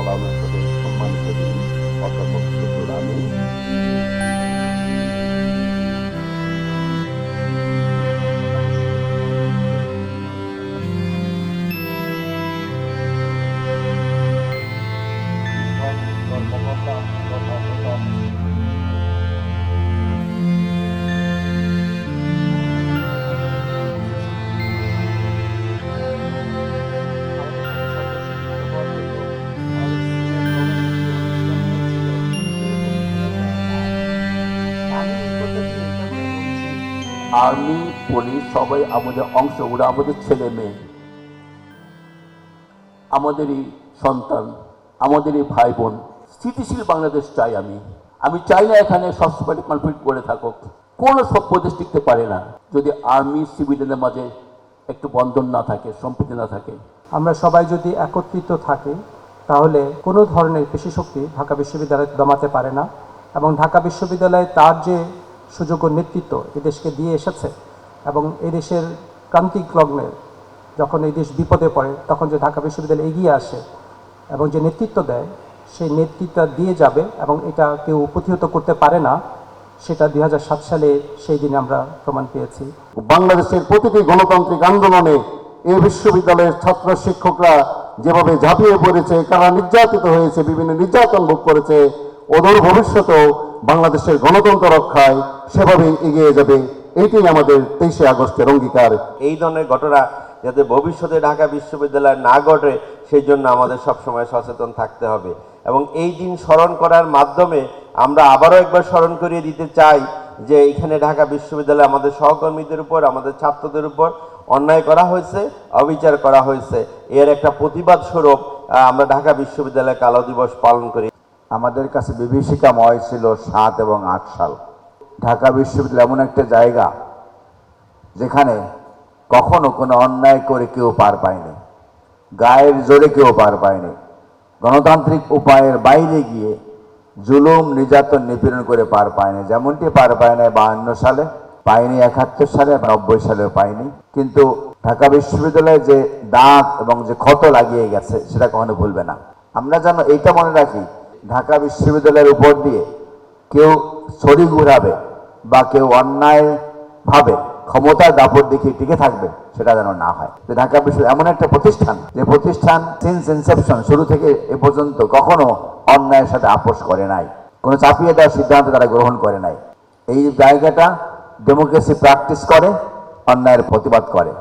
পালনের সাথে সম্মানিত যিনি অধ্যাপক শুক্র আমিন। আর্মি পুলিশ সবাই আমাদের অংশ, ওরা আমাদের ছেলে মেয়ে, আমাদেরই সন্তান, আমাদেরই ভাই বোন। স্থিতিশীল বাংলাদেশ চাই আমি চাই না এখানে সবসময় কনফ্লিক্ট করে থাকুক। কোনো সব প্রদেশ টিকতে পারে না যদি আর্মি সিভিলিয়ানের মাঝে একটু বন্ধন না থাকে, সম্প্রীতি না থাকে। আমরা সবাই যদি একত্রিত থাকি তাহলে কোনো ধরনের পেশি শক্তি ঢাকা বিশ্ববিদ্যালয় দমাতে পারে না। এবং ঢাকা বিশ্ববিদ্যালয় তার যে সুযোগ্য নেতৃত্ব এদেশকে দিয়ে এসেছে এবং এই দেশের ক্রান্তিক লগ্নে যখন এই দেশ বিপদে পড়ে তখন যে ঢাকা বিশ্ববিদ্যালয় এগিয়ে আসে এবং যে নেতৃত্ব দেয় সেই নেতৃত্ব দিয়ে যাবে এবং এটা কেউ প্রতিহত করতে পারে না, সেটা 2007 সালে সেই দিনে আমরা প্রমাণ পেয়েছি। বাংলাদেশের প্রতিটি গণতান্ত্রিক আন্দোলনে এই বিশ্ববিদ্যালয়ের ছাত্র শিক্ষকরা যেভাবে ঝাঁপিয়ে পড়েছে, কারা নির্যাতিত হয়েছে, বিভিন্ন নির্যাতন ভোগ করেছে, অদূর ভবিষ্যতেও বাংলাদেশের গণতন্ত্র রক্ষায় সেভাবেই এগিয়ে যাবে। এইটাই আমাদের 23শে আগস্টের অঙ্গীকার। এই ধরনের ঘটনা যাতে ভবিষ্যতে ঢাকা বিশ্ববিদ্যালয়ে না ঘটে সেই জন্য আমাদের সবসময় সচেতন থাকতে হবে এবং এই দিন স্মরণ করার মাধ্যমে আমরা আবারও একবার স্মরণ করিয়ে দিতে চাই যে এখানে ঢাকা বিশ্ববিদ্যালয়ে আমাদের সহকর্মীদের উপর, আমাদের ছাত্রদের উপর অন্যায় করা হয়েছে, অবিচার করা হয়েছে। এর একটা প্রতিবাদ স্বরূপ আমরা ঢাকা বিশ্ববিদ্যালয়ে কালো দিবস পালন করি। আমাদের কাছে বিভীষিকাময় ছিল 7 এবং 8 সাল। ঢাকা বিশ্ববিদ্যালয় এমন একটা জায়গা যেখানে কখনো কোনো অন্যায় করে কেউ পার পায়নি, গায়ের জোরে কেউ পার পায়নি, গণতান্ত্রিক উপায়ের বাইরে গিয়ে জুলুম, নির্যাতন, নিপীড়ন করে পার পায়নি। যেমনটি পার পায় না 52 সালে, পায়নি 71 সালে, 90 সালেও পায়নি। কিন্তু ঢাকা বিশ্ববিদ্যালয়ে যে দাগ এবং যে ক্ষত লাগিয়ে গেছে সেটা কখনো ভুলবে না। আমরা যেন এইটা মনে রাখি, ঢাকা বিশ্ববিদ্যালয়ের উপর দিয়ে কেউ ছড়ি ঘুরাবে বা কেউ অন্যায় ভাবে ক্ষমতার দাপট দেখিয়ে টিকে থাকবে, সেটা যেন না হয়। ঢাকা বিশ্ববিদ্যালয় এমন একটা প্রতিষ্ঠান যে প্রতিষ্ঠান সিন্স ইনসেপশন, শুরু থেকে এ পর্যন্ত কখনো অন্যায়ের সাথে আপোষ করে নাই, কোনো চাপিয়ে দেওয়ার সিদ্ধান্ত তারা গ্রহণ করে নাই। এই জায়গাটা ডেমোক্রেসি প্র্যাকটিস করে, অন্যায়ের প্রতিবাদ করে।